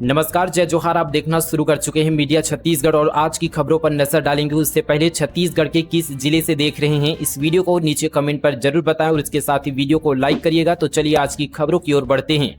नमस्कार, जय जोहार। आप देखना शुरू कर चुके हैं मीडिया छत्तीसगढ़ और आज की खबरों पर नजर डालेंगे। उससे पहले छत्तीसगढ़ के किस जिले से देख रहे हैं इस वीडियो को नीचे कमेंट पर जरूर बताएं और इसके साथ ही वीडियो को लाइक करिएगा। तो चलिए आज की खबरों की ओर बढ़ते हैं।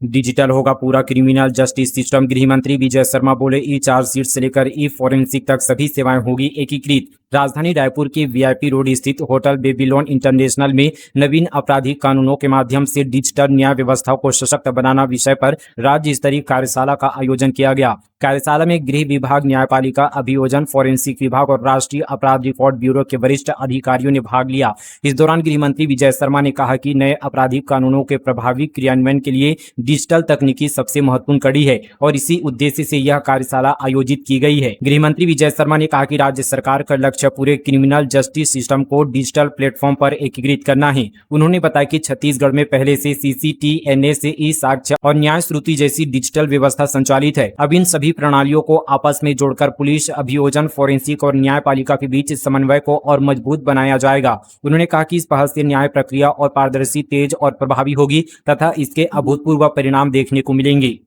डिजिटल होगा पूरा क्रिमिनल जस्टिस सिस्टम। गृह मंत्री विजय शर्मा बोले, ई चार्जशीट से लेकर ई फॉरेंसिक तक सभी सेवाएं होगी एकीकृत। राजधानी रायपुर के वीआईपी रोड स्थित होटल बेबीलोन इंटरनेशनल में नवीन आपराधिक कानूनों के माध्यम से डिजिटल न्याय व्यवस्था को सशक्त बनाना विषय पर राज्य स्तरीय कार्यशाला का आयोजन किया गया। कार्यशाला में गृह विभाग, न्यायपालिका, अभियोजन, फॉरेंसिक विभाग और राष्ट्रीय अपराध रिकॉर्ड ब्यूरो के वरिष्ठ अधिकारियों ने भाग लिया। इस दौरान गृह मंत्री विजय शर्मा ने कहा कि नए आपराधिक कानूनों के प्रभावी क्रियान्वयन के लिए डिजिटल तकनीकी सबसे महत्वपूर्ण कड़ी है और इसी उद्देश्य से यह कार्यशाला आयोजित की गई है। गृह मंत्री विजय शर्मा ने कहा कि राज्य सरकार का लक्ष्य पूरे क्रिमिनल जस्टिस सिस्टम को डिजिटल प्लेटफॉर्म पर एकीकृत करना है। उन्होंने बताया कि छत्तीसगढ़ में पहले से CCTNA से ई साक्ष्य और न्याय श्रुति जैसी डिजिटल व्यवस्था संचालित है। अब इन सभी प्रणालियों को आपस में जोड़कर पुलिस, अभियोजन, फॉरेंसिक और न्यायपालिका के बीच समन्वय को और मजबूत बनाया जाएगा। उन्होंने कहा कि इस पहल से न्याय प्रक्रिया और पारदर्शी, तेज और प्रभावी होगी तथा इसके अभूतपूर्व परिणाम देखने को मिलेंगे।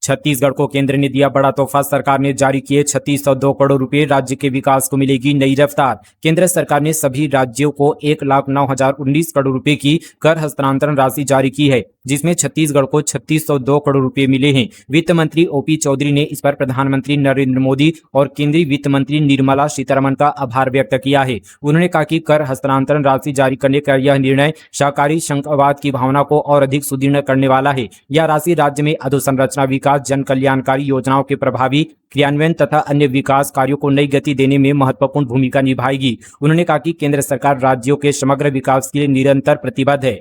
छत्तीसगढ़ को केंद्र ने दिया बड़ा तोहफा। सरकार ने जारी किए 3602 करोड़ रुपए। राज्य के विकास को मिलेगी नई रफ्तार। केंद्र सरकार ने सभी राज्यों को 1,09,019 करोड़ रुपए की कर हस्तांतरण राशि जारी की है, जिसमें छत्तीसगढ़ को 3602 करोड़ रुपए मिले हैं। वित्त मंत्री OP चौधरी ने इस पर प्रधानमंत्री नरेंद्र मोदी और केंद्रीय वित्त मंत्री निर्मला सीतारमण का आभार व्यक्त किया है। उन्होंने कहा कि कर हस्तांतरण राशि जारी करने का यह निर्णय सहकारी संघवाद की भावना को और अधिक सुदृढ़ करने वाला है। यह राशि राज्य में अधोसंरचना विकास, जन कल्याणकारी योजनाओं के प्रभावी क्रियान्वयन तथा अन्य विकास कार्यों को नई गति देने में महत्वपूर्ण भूमिका निभाएगी। उन्होंने कहा कि केंद्र सरकार राज्यों के समग्र विकास के लिए निरंतर प्रतिबद्ध है।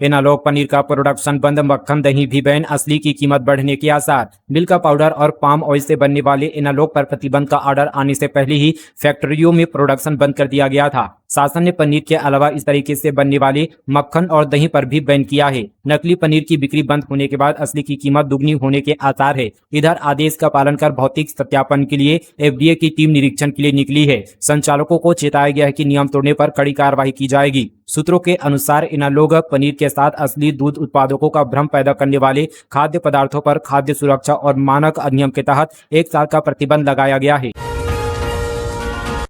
एनालॉग पनीर का प्रोडक्शन बंद, मक्खन दही भी बैन, असली की कीमत बढ़ने के आसार। मिल्क पाउडर और पाम ऑयल से बनने वाले एनालॉग पर प्रतिबंध का ऑर्डर आने से पहले ही फैक्ट्रियों में प्रोडक्शन बंद कर दिया गया था। शासन ने पनीर के अलावा इस तरीके से बनने वाले मक्खन और दही पर भी बैन किया है। नकली पनीर की बिक्री बंद होने के बाद असली की कीमत दुगनी होने के आसार है। इधर आदेश का पालन कर भौतिक सत्यापन के लिए FDA की टीम निरीक्षण के लिए निकली है। संचालकों को चेताया गया है कि नियम तोड़ने पर कड़ी कार्रवाई की जाएगी। सूत्रों के अनुसार एनालॉग पनीर के साथ असली दूध उत्पादकों का भ्रम पैदा करने वाले खाद्य पदार्थों पर खाद्य सुरक्षा और मानक अधिनियम के तहत 1 साल का प्रतिबंध लगाया गया है।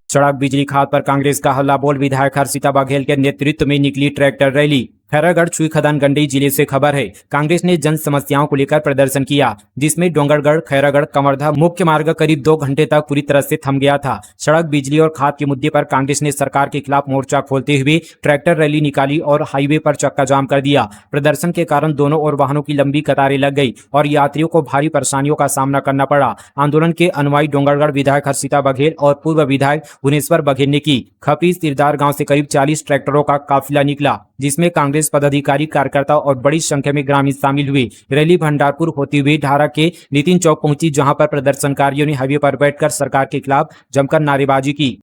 सड़क बिजली खाद पर कांग्रेस का हल्ला बोल। विधायक हर्षिता बघेल के नेतृत्व में निकली ट्रैक्टर रैली। खैरागढ़, छुईखदान, गंडई जिले से खबर है। कांग्रेस ने जन समस्याओं को लेकर प्रदर्शन किया, जिसमें डोंगरगढ़, खैरागढ़, कवर्धा मुख्य मार्ग करीब 2 घंटे तक पूरी तरह से थम गया था। सड़क, बिजली और खाद के मुद्दे पर कांग्रेस ने सरकार के खिलाफ मोर्चा खोलते हुए ट्रैक्टर रैली निकाली और हाईवे पर चक्का जाम कर दिया। प्रदर्शन के कारण दोनों ओर वाहनों की लंबी कतारें लग गई और यात्रियों को भारी परेशानियों का सामना करना पड़ा। आंदोलन के अनुयायी डोंगरगढ़ विधायक हर्षिता बघेल और पूर्व विधायक भुवनेश्वर बघेल ने की। खपी सिरदार गांव से करीब 40 ट्रैक्टरों का काफिला निकला, जिसमें कांग्रेस पदाधिकारी, कार्यकर्ता और बड़ी संख्या में ग्रामीण शामिल हुए। रैली भंडारपुर होती हुई ढारा के नितिन चौक पहुंची, जहां पर प्रदर्शनकारियों ने हाईवे पर बैठकर सरकार के खिलाफ जमकर नारेबाजी की।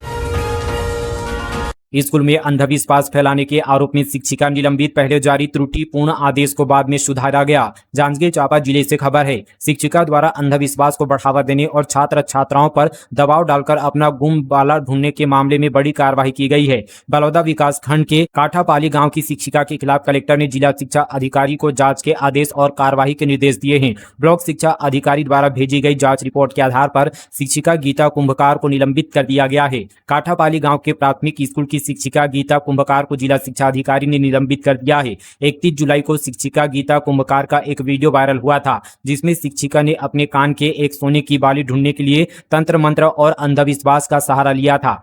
स्कूल में अंधविश्वास फैलाने के आरोप में शिक्षिका निलंबित। पहले जारी त्रुटिपूर्ण आदेश को बाद में सुधारा गया। जांजगीर चांपा जिले से खबर है। शिक्षिका द्वारा अंधविश्वास को बढ़ावा देने और छात्र छात्राओं पर दबाव डालकर अपना गुम बाला ढूंढने के मामले में बड़ी कार्रवाई की गई है। बलौदा विकास खंड के काठापाली गांव की शिक्षिका के खिलाफ कलेक्टर ने जिला शिक्षा अधिकारी को जांच के आदेश और कार्रवाई के निर्देश दिए हैं। ब्लॉक शिक्षा अधिकारी द्वारा भेजी गई जांच रिपोर्ट के आधार पर शिक्षिका गीता कुंभकार को निलंबित कर दिया गया है। काठापाली गाँव के प्राथमिक स्कूल की शिक्षिका गीता कुंभकार को जिला शिक्षा अधिकारी ने निलंबित कर दिया है। 31 जुलाई को शिक्षिका गीता कुंभकार का एक वीडियो वायरल हुआ था, जिसमें शिक्षिका ने अपने कान के एक सोने की बाली ढूंढने के लिए तंत्र मंत्र और अंधविश्वास का सहारा लिया था।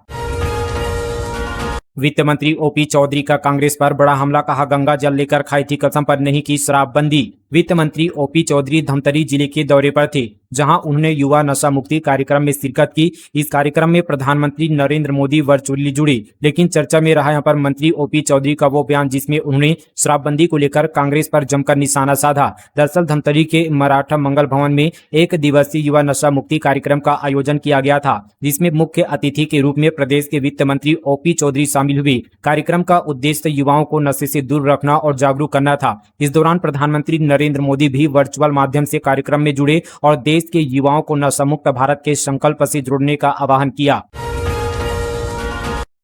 वित्त मंत्री OP चौधरी का कांग्रेस पर बड़ा हमला। कहा, गंगा जल लेकर खाई थी कसम पर नहीं की शराबबंदी। वित्त मंत्री OP चौधरी धमतरी जिले के दौरे पर थे, जहां उन्होंने युवा नशा मुक्ति कार्यक्रम में शिरकत की। इस कार्यक्रम में प्रधानमंत्री नरेंद्र मोदी वर्चुअली जुड़े, लेकिन चर्चा में रहा यहां पर मंत्री OP चौधरी का वो बयान जिसमें उन्होंने शराबबंदी को लेकर कांग्रेस पर जमकर निशाना साधा। दरअसल धमतरी के मराठा मंगल भवन में 1 दिवसीय युवा नशा मुक्ति कार्यक्रम का आयोजन किया गया था, जिसमें मुख्य अतिथि के रूप में प्रदेश के वित्त मंत्री OP चौधरी शामिल हुए। कार्यक्रम का उद्देश्य युवाओं को नशे से दूर रखना और जागरूक करना था। इस दौरान प्रधानमंत्री नरेंद्र मोदी भी वर्चुअल माध्यम से कार्यक्रम में जुड़े और देश के युवाओं को नशा मुक्त भारत के संकल्प से जुड़ने का आह्वान किया।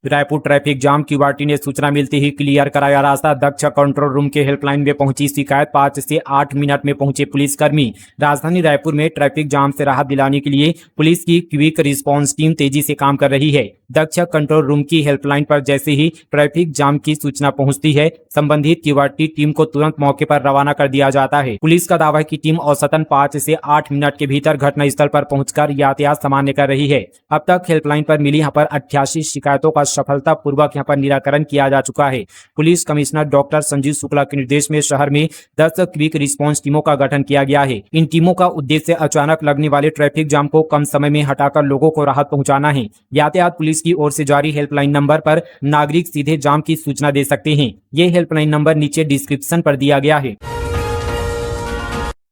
रायपुर ट्रैफिक जाम क्यूआरटी ने सूचना मिलते ही क्लियर कराया रास्ता। दक्ष कंट्रोल रूम के हेल्पलाइन में पहुंची शिकायत। 5 से 8 मिनट में पहुंचे पुलिसकर्मी। राजधानी रायपुर में ट्रैफिक जाम से राहत दिलाने के लिए पुलिस की क्विक रिस्पांस टीम तेजी से काम कर रही है। दक्ष कंट्रोल रूम की हेल्पलाइन पर जैसे ही ट्रैफिक जाम की सूचना पहुंचती है, संबंधित क्यूआरटी टीम को तुरंत मौके पर रवाना कर दिया जाता है। पुलिस का दावा है कि टीम औसतन 5 से 8 मिनट के भीतर घटनास्थल पर पहुंचकर यातायात सामान्य कर रही है। अब तक हेल्पलाइन पर मिली यहाँ पर 88 शिकायतों का सफलतापूर्वक यहाँ पर निराकरण किया जा चुका है। Police commissioner doctor Sanjeev Shukla के निर्देश में शहर में 10 क्विक रिस्पांस टीमों का गठन किया गया है। इन टीमों का उद्देश्य अचानक लगने वाले ट्रैफिक जाम को कम समय में हटाकर लोगों को राहत पहुंचाना है। यातायात पुलिस की ओर से जारी हेल्पलाइन नंबर पर नागरिक सीधे जाम की सूचना दे सकते हैं। ये हेल्पलाइन नंबर नीचे डिस्क्रिप्शन पर दिया गया है।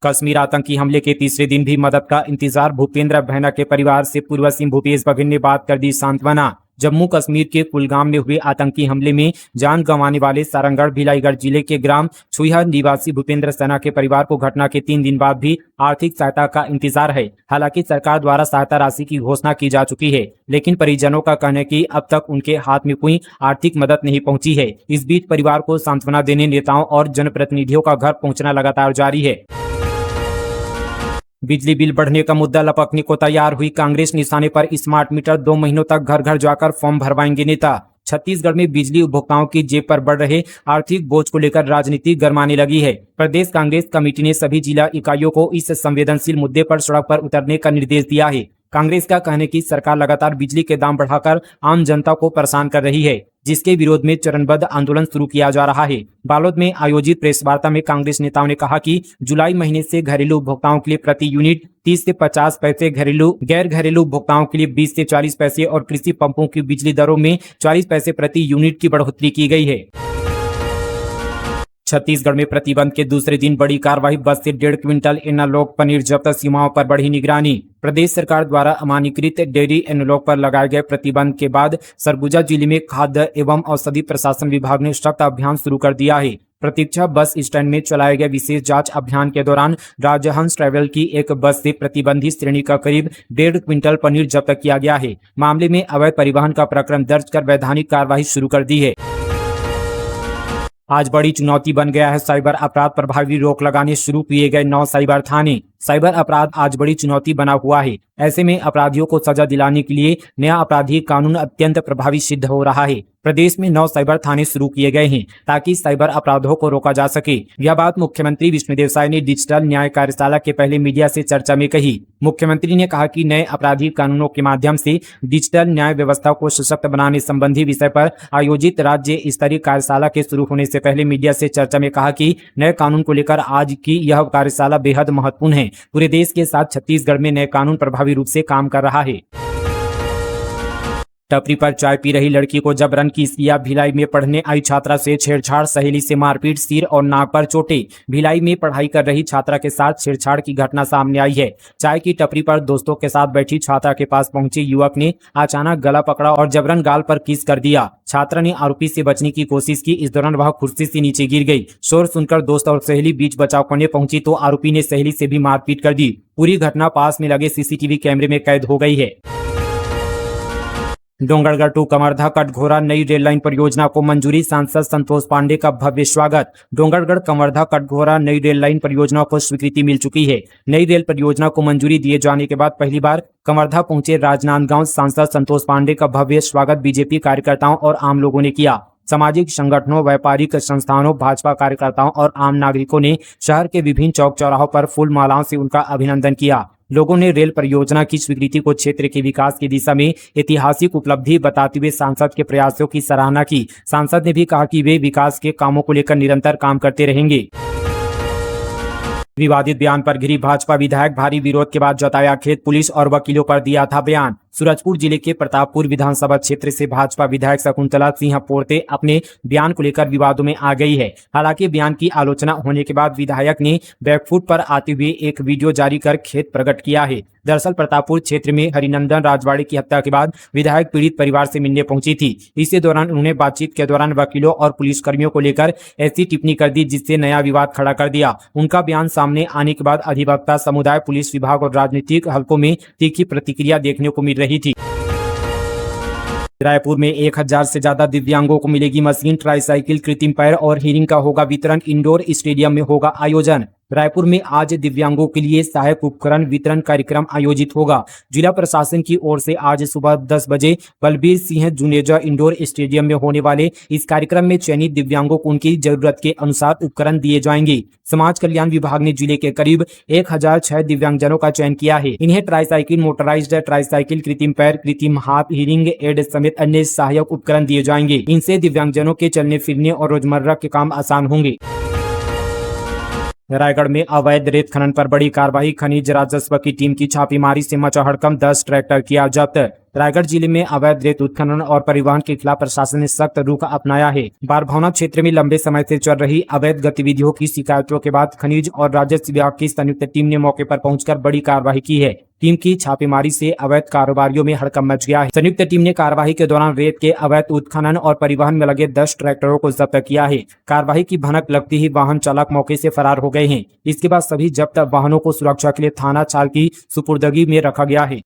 कश्मीर आतंकी हमले के तीसरे दिन भी मदद का इंतजार। भूपेंद्र बहना के परिवार से पूर्व सीएम भूपेश बघेल ने बात कर दी सांत्वना। जम्मू कश्मीर के कुलगाम में हुए आतंकी हमले में जान गंवाने वाले सारंगढ़ भिलाईगढ़ जिले के ग्राम छुईहा निवासी भूपेंद्र सेना के परिवार को घटना के 3 दिन बाद भी आर्थिक सहायता का इंतजार है। हालांकि सरकार द्वारा सहायता राशि की घोषणा की जा चुकी है, लेकिन परिजनों का कहना है कि अब तक उनके हाथ में कोई आर्थिक मदद नहीं पहुंची है। इस बीच परिवार को सांत्वना देने नेताओं और जनप्रतिनिधियों का घर पहुंचना लगातार जारी है। बिजली बिल बढ़ने का मुद्दा लपकने को तैयार हुई कांग्रेस। निशाने पर स्मार्ट मीटर। 2 महीनों तक घर घर जाकर फॉर्म भरवाएंगे नेता। छत्तीसगढ़ में बिजली उपभोक्ताओं की जेब पर बढ़ रहे आर्थिक बोझ को लेकर राजनीति गरमाने लगी है। प्रदेश कांग्रेस कमेटी ने सभी जिला इकाइयों को इस संवेदनशील मुद्दे पर सड़क पर उतरने का निर्देश दिया है। कांग्रेस का कहना है कि सरकार लगातार बिजली के दाम बढ़ाकर आम जनता को परेशान कर रही है, जिसके विरोध में चरणबद्ध आंदोलन शुरू किया जा रहा है। बालोद में आयोजित प्रेस वार्ता में कांग्रेस नेताओं ने कहा कि जुलाई महीने से घरेलू उपभोक्ताओं के लिए प्रति यूनिट 30 से 50 पैसे, गैर घरेलू उपभोक्ताओं के लिए 20 से 40 पैसे और कृषि पंपों की बिजली दरों में 40 पैसे प्रति यूनिट की बढ़ोतरी की गई है। छत्तीसगढ़ में प्रतिबंध के दूसरे दिन बड़ी कार्रवाई। 10 से 1.5 क्विंटल एनालॉग पनीर जब्त। सीमाओं पर बढ़ी निगरानी। प्रदेश सरकार द्वारा अमान्यीकृत डेयरी एनालॉग पर लगाए गए प्रतिबंध के बाद सरगुजा जिले में खाद्य एवं औषधि प्रशासन विभाग ने सख्त अभियान शुरू कर दिया है। प्रतीक्षा बस स्टैंड में चलाए गए विशेष जांच अभियान के दौरान राजहंस ट्रैवल की एक बस से प्रतिबंधित श्रेणी का करीब 1.5 क्विंटल पनीर जब्त किया गया है। मामले में अवैध परिवहन का प्रकरण दर्ज कर वैधानिक कार्रवाई शुरू कर दी है। आज बड़ी चुनौती बन गया है साइबर अपराध। प्रभावी रोक लगाने शुरू किए गए 9 साइबर थाने। साइबर अपराध आज बड़ी चुनौती बना हुआ है। ऐसे में अपराधियों को सजा दिलाने के लिए नया आपराधिक कानून अत्यंत प्रभावी सिद्ध हो रहा है। प्रदेश में 9 साइबर थाने शुरू किए गए हैं ताकि साइबर अपराधों को रोका जा सके। यह बात मुख्यमंत्री विष्णुदेव साय ने डिजिटल न्याय कार्यशाला के पहले मीडिया से चर्चा में कही। मुख्यमंत्री ने कहा कि नए आपराधिक कानूनों के माध्यम से डिजिटल न्याय व्यवस्था को सशक्त बनाने संबंधी विषय पर आयोजित राज्य स्तरीय कार्यशाला के शुरू होने से पहले मीडिया से चर्चा में कहा कि नए कानून को लेकर आज की यह कार्यशाला बेहद महत्वपूर्ण है। पूरे देश के साथ छत्तीसगढ़ में नए कानून प्रभावी रूप से काम कर रहा है। टपरी पर चाय पी रही लड़की को जबरन किस किया। भिलाई में पढ़ने आई छात्रा से छेड़छाड़। सहेली से मारपीट। सिर और नाक पर चोटें। भिलाई में पढ़ाई कर रही छात्रा के साथ छेड़छाड़ की घटना सामने आई है। चाय की टपरी पर दोस्तों के साथ बैठी छात्रा के पास पहुंचे युवक ने अचानक गला पकड़ा और जबरन गाल पर किस कर दिया। छात्रा ने आरोपी से बचने की कोशिश की। इस दौरान वह कुर्सी से नीचे गिर गई। शोर सुनकर दोस्त और सहेली बीच बचाव करने पहुंची तो आरोपी ने सहेली से भी मारपीट कर दी। पूरी घटना पास में लगे सीसीटीवी कैमरे में कैद हो गई है। डोंगरगढ़ टू कवर्धा कटघोरा नई रेल लाइन परियोजना को मंजूरी। सांसद संतोष पांडे का भव्य स्वागत। डोंगरगढ़ कवर्धा कटघोरा नई रेल लाइन परियोजना को स्वीकृति मिल चुकी है। नई रेल परियोजना को मंजूरी दिए जाने के बाद पहली बार कवर्धा पहुंचे राजनांदगांव सांसद संतोष पांडे का भव्य स्वागत बीजेपी कार्यकर्ताओं और आम लोगों ने किया। सामाजिक संगठनों, व्यापारिक संस्थानों, भाजपा कार्यकर्ताओं और आम नागरिकों ने शहर के विभिन्न चौक चौराहों पर फूल मालाओं से उनका अभिनंदन किया। लोगों ने रेल परियोजना की स्वीकृति को क्षेत्र के विकास की दिशा में ऐतिहासिक उपलब्धि बताते हुए सांसद के प्रयासों की सराहना की। सांसद ने भी कहा कि वे विकास के कामों को लेकर निरंतर काम करते रहेंगे। विवादित बयान पर घिरी भाजपा विधायक। भारी विरोध के बाद जताया खेद। पुलिस और वकीलों पर दिया था बयान। सूरजपुर जिले के प्रतापपुर विधानसभा क्षेत्र से भाजपा विधायक शकुंतला सिंह पोर्ते अपने बयान को लेकर विवादों में आ गई है। हालांकि बयान की आलोचना होने के बाद विधायक ने बैकफुट पर आते हुए एक वीडियो जारी कर खेद प्रकट किया है। दरअसल प्रतापपुर क्षेत्र में हरिनंदन राजवाड़े की हत्या के बाद विधायक पीड़ित परिवार से मिलने पहुंची थी। इसी दौरान उन्होंने बातचीत के दौरान वकीलों और पुलिसकर्मियों को लेकर ऐसी टिप्पणी कर दी जिससे नया विवाद खड़ा कर दिया। उनका बयान सामने आने के बाद अधिवक्ता समुदाय, पुलिस विभाग और राजनीतिक हलकों में तीखी प्रतिक्रिया देखने को मिल रही थी। रायपुर में 1000 से ज्यादा दिव्यांगों को मिलेगी मशीन, ट्राईसाइकिल, कृत्रिम पैर और हीरिंग का होगा वितरण। इंडोर स्टेडियम में होगा आयोजन। रायपुर में आज दिव्यांगों के लिए सहायक उपकरण वितरण कार्यक्रम आयोजित होगा। जिला प्रशासन की ओर से आज सुबह 10 बजे बलबीर सिंह जुनेजा इंडोर स्टेडियम में होने वाले इस कार्यक्रम में चयनित दिव्यांगों को उनकी जरूरत के अनुसार उपकरण दिए जाएंगे। समाज कल्याण विभाग ने जिले के करीब 1006 दिव्यांगजनों का चयन किया है। इन्हें ट्राईसाइकिल, मोटराइज्ड ट्राईसाइकिल, कृत्रिम पैर, कृत्रिम हाथ, हीरिंग एड समेत अन्य सहायक उपकरण दिए जाएंगे। इनसे दिव्यांगजनों के चलने फिरने और रोजमर्रा के काम आसान होंगे। रायगढ़ में अवैध रेत खनन पर बड़ी कार्रवाई, खनिज राजस्व की टीम की छापेमारी से मचा हड़कंप, 10 ट्रैक्टर किया जब्त। रायगढ़ जिले में अवैध रेत उत्खनन और परिवहन के खिलाफ प्रशासन ने सख्त रुख अपनाया है। बारभावना क्षेत्र में लंबे समय से चल रही अवैध गतिविधियों की शिकायतों के बाद खनिज और राजस्व विभाग की संयुक्त टीम ने मौके पर पहुंचकर बड़ी कार्रवाई की है। टीम की छापेमारी से अवैध कारोबारियों में हड़कंप मच गया है। संयुक्त टीम ने कार्रवाई के दौरान रेत के अवैध उत्खनन और परिवहन में लगे 10 ट्रैक्टरों को जब्त किया है। कार्रवाई की भनक लगती ही वाहन चालक मौके से फरार हो गए हैं। इसके बाद सभी जब्त वाहनों को सुरक्षा के लिए थाना चाल की सुपुर्दगी में रखा गया है।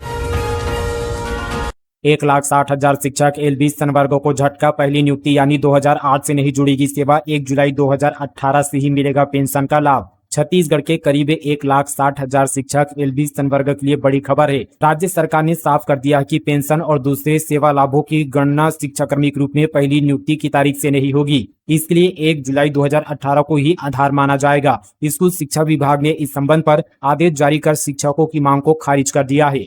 1,60,000 शिक्षक L20 संवर्गों को झटका, पहली नियुक्ति यानी 2008 से नहीं जुड़ेगी सेवा, 1 जुलाई 2018 से ही मिलेगा पेंशन का लाभ। छत्तीसगढ़ के करीब 1,60,000 शिक्षक L20 संवर्ग के लिए बड़ी खबर है। राज्य सरकार ने साफ कर दिया कि पेंशन और दूसरे सेवा लाभों की गणना शिक्षाक्रमी के रूप में पहली नियुक्ति की तारीख से नहीं होगी। इसके लिए 1 जुलाई 2018 को ही आधार माना जाएगा। स्कूल शिक्षा विभाग ने इस संबंध पर आदेश जारी कर शिक्षकों की मांग को खारिज कर दिया है।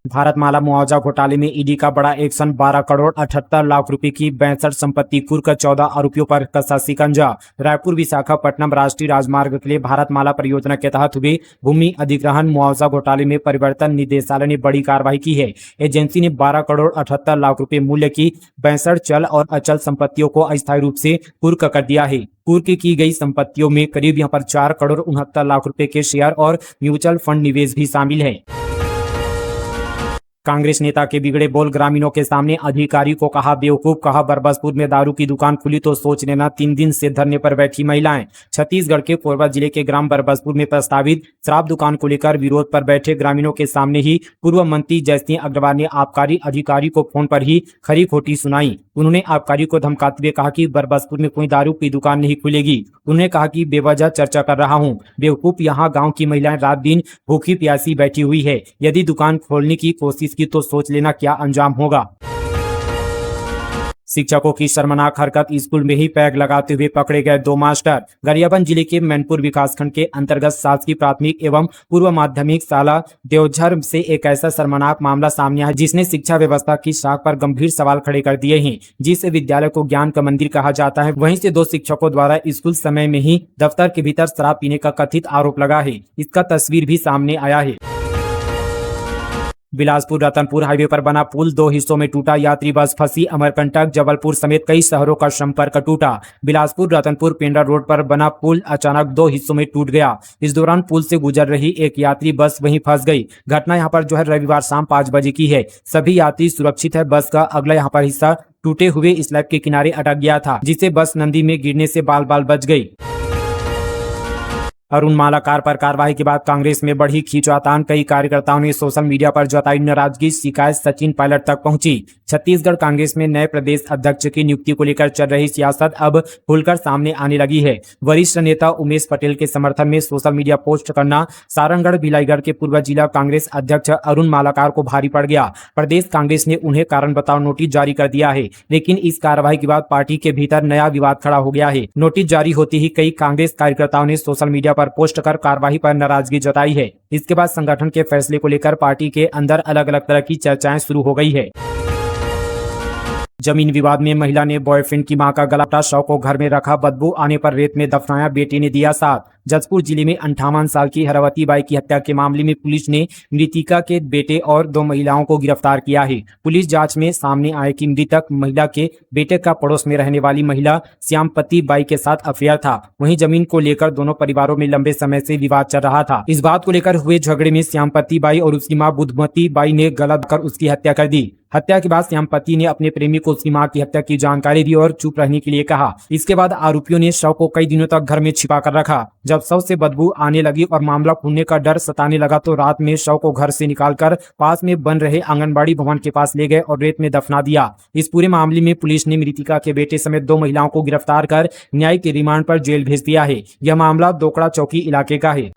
भारतमाला मुआवजा घोटाले में ईडी का बड़ा एक्शन, 12 करोड़ 78 लाख रुपए की 62 संपत्ति कुर्क, 14 आरोपियों पर कसा शिकंजा। रायपुर विशाखापट्टनम राष्ट्रीय राजमार्ग के लिए भारतमाला परियोजना के तहत हुए भूमि अधिग्रहण मुआवजा घोटाले में परिवर्तन निदेशालय ने बड़ी कार्रवाई की है। एजेंसी ने 12 करोड़ 78 लाख रुपए मूल्य की 62 चल और अचल संपत्तियों को अस्थायी रूप से कुर्क कर दिया है। कुर्क की गई संपत्तियों में करीब यहाँ पर 4 करोड़ 69 लाख रुपए के शेयर और म्यूचुअल फंड निवेश भी शामिल है। कांग्रेस नेता के बिगड़े बोल, ग्रामीणों के सामने अधिकारी को कहा बेवकूफ, कहा बरबसपुर में दारू की दुकान खुली तो सोच लेना, 3 दिन से धरने पर बैठी महिलाएं। छत्तीसगढ़ के कोरबा जिले के ग्राम बरबसपुर में प्रस्तावित शराब दुकान को लेकर विरोध पर बैठे ग्रामीणों के सामने ही पूर्व मंत्री जयसिंह अग्रवाल ने आबकारी अधिकारी को फोन पर ही खरी खोटी सुनाई। उन्होंने आबकारी को धमकाते हुए कहा कि बरबसपुर में कोई दारू की दुकान नहीं खुलेगी। उन्होंने कहा कि बेवजह चर्चा कर रहा हूं, बेवकूफ, यहाँ गाँव की महिलाएं रात दिन भूखी प्यासी बैठी हुई है। यदि दुकान खोलने की कोशिश की तो सोच लेना क्या अंजाम होगा। शिक्षकों की शर्मनाक हरकत, स्कूल में ही पैग लगाते हुए पकड़े गए 2 मास्टर। गरियाबंद जिले के मैनपुर विकासखंड के अंतर्गत शासकीय प्राथमिक एवं पूर्व माध्यमिक शाला देवझर से एक ऐसा शर्मनाक मामला सामने आया जिसने शिक्षा व्यवस्था की साख पर गंभीर सवाल खड़े कर दिए हैं। जिस विद्यालय को ज्ञान का मंदिर कहा जाता है, वहीं से 2 शिक्षकों द्वारा स्कूल समय में ही दफ्तर के भीतर शराब पीने का कथित आरोप लगा है। इसका तस्वीर भी सामने आया है। बिलासपुर रतनपुर हाईवे पर बना पुल 2 हिस्सों में टूटा, यात्री बस फंसी, अमरकंटक जबलपुर समेत कई शहरों का संपर्क टूटा। बिलासपुर रतनपुर पेंड्रा रोड पर बना पुल अचानक 2 हिस्सों में टूट गया। इस दौरान पुल से गुजर रही एक यात्री बस वहीं फंस गई। घटना यहां पर रविवार शाम 5 बजे की है। सभी यात्री सुरक्षित है। बस का अगला यहां पर हिस्सा टूटे हुए स्लैब के किनारे अटक गया था, जिससे बस नदी में गिरने से बाल बाल बच गई। अरुण मालाकार पर कार्रवाई के बाद कांग्रेस में बढ़ी खींचातान, कई कार्यकर्ताओं ने सोशल मीडिया पर जताई नाराजगी, शिकायत सचिन पायलट तक पहुंची। छत्तीसगढ़ कांग्रेस में नए प्रदेश अध्यक्ष की नियुक्ति को लेकर चल रही सियासत अब खुलकर सामने आने लगी है। वरिष्ठ नेता उमेश पटेल के समर्थन में सोशल मीडिया पोस्ट करना सारंगढ़ भिलाईगढ़ के पूर्व जिला कांग्रेस अध्यक्ष अरुण मालाकार को भारी पड़ गया। प्रदेश कांग्रेस ने उन्हें कारण बताओ नोटिस जारी कर दिया है, लेकिन इस कार्रवाई के बाद पार्टी के भीतर नया विवाद खड़ा हो गया है। नोटिस जारी होते ही कई कांग्रेस कार्यकर्ताओं ने सोशल मीडिया पर पोस्ट कर कार्रवाई पर नाराजगी जताई है। इसके बाद संगठन के फैसले को लेकर पार्टी के अंदर अलग अलग तरह की चर्चाएं शुरू हो गई है। जमीन विवाद में महिला ने बॉयफ्रेंड की मां का गला काटा, शव को घर में रखा, बदबू आने पर रेत में दफनाया, बेटी ने दिया साथ। जजपुर जिले में 58 साल की हरवती बाई की हत्या के मामले में पुलिस ने मृतिका के बेटे और 2 महिलाओं को गिरफ्तार किया है। पुलिस जांच में सामने आए कि मृतक महिला के बेटे का पड़ोस में रहने वाली महिला श्यामपति बाई के साथ अफेयर था। वहीं जमीन को लेकर दोनों परिवारों में लंबे समय से विवाद चल रहा था। इस बात को लेकर हुए झगड़े में श्यामपति बाई और उसकी मां बुद्धमती बाई ने गला दबाकर उसकी हत्या कर दी। हत्या के बाद श्यामपति ने अपने प्रेमी को उसकी मां की हत्या की जानकारी दी और चुप रहने के लिए कहा। इसके बाद आरोपियों ने शव को कई दिनों तक घर में छिपा कर रखा। जब शव से बदबू आने लगी और मामला खुलने का डर सताने लगा तो रात में शव को घर से निकालकर पास में बन रहे आंगनबाड़ी भवन के पास ले गए और रेत में दफना दिया। इस पूरे मामले में पुलिस ने मृतिका के बेटे समेत 2 महिलाओं को गिरफ्तार कर न्यायिक रिमांड पर जेल भेज दिया है। यह मामला दोकड़ा चौकी इलाके का है।